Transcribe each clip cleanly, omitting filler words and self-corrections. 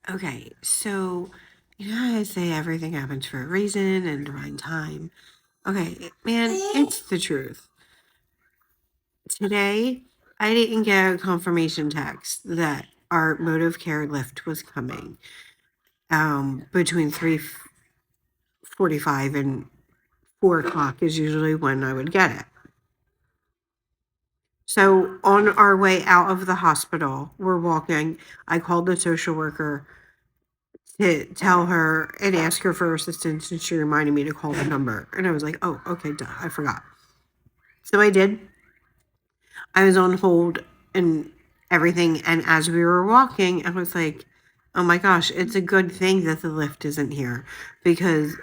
Okay, so you know how I say everything happens for a reason and divine time? Okay, man, it's the truth. Today, I didn't get a confirmation text that our motive care lift was coming between 3:45 and 4 o'clock is usually when I would get it. So on our way out of the hospital, we're walking. I called the social worker to tell her and ask her for assistance, and she reminded me to call the number. And I was like, oh, okay, duh, I forgot. So I did. I was on hold and everything. And as we were walking, I was like, oh my gosh, it's a good thing that the lift isn't here because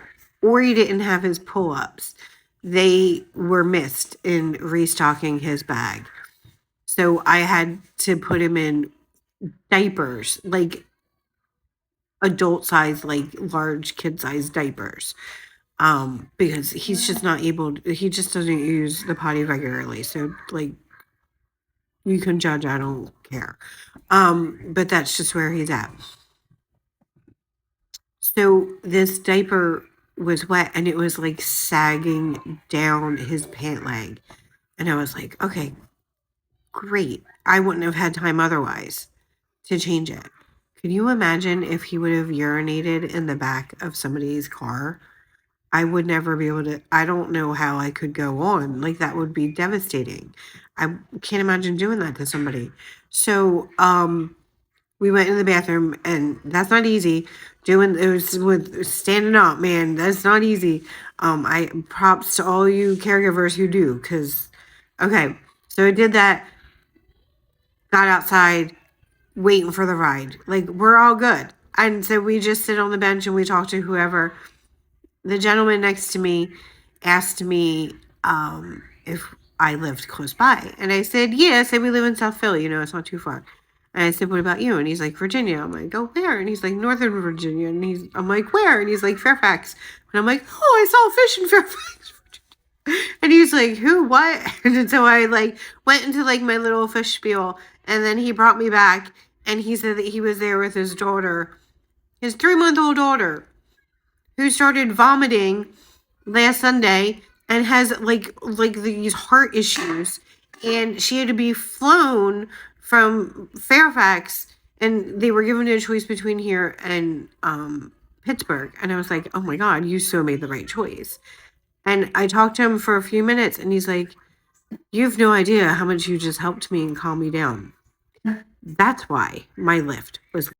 Ori didn't have his pull ups. They were missed in restocking his bag. So I had to put him in diapers, like adult size, like large kid size diapers. Because he's just not able he just doesn't use the potty regularly. So like you can judge, I don't care. But that's just where he's at. So this diaper was wet and it was like sagging down his pant leg. And I was like, okay, great. I wouldn't have had time otherwise to change it. Could you imagine if he would have urinated in the back of somebody's car? I would never be able to. I don't know how I could go on. Like that would be devastating. I can't imagine doing that to somebody. So, we went in the bathroom and that's not easy. Doing it was with standing up, man. That's not easy. I props to all you caregivers who do, because okay, so I did that, got outside, waiting for the ride. Like we're all good. And so we just sit on the bench and we talk to whoever. The gentleman next to me asked me if I lived close by. And I said, yeah. I said, we live in South Philly. It's not too far. And I said, what about you? And he's like, Virginia. I'm like, oh, where? And he's like, Northern Virginia. And I'm like, where? And he's like, Fairfax. And I'm like, oh, I saw a fish in Fairfax. And he's like, who, what? And so I like went into like my little fish spiel. And then he brought me back and he said that he was there with his daughter, his 3-month-old daughter, who started vomiting last Sunday and has like these heart issues, and she had to be flown from Fairfax, and they were given a choice between here and Pittsburgh. And I was like, oh my god, you so made the right choice. And I talked to him for a few minutes, and he's like, you have no idea how much you just helped me and calm me down. That's why my lift was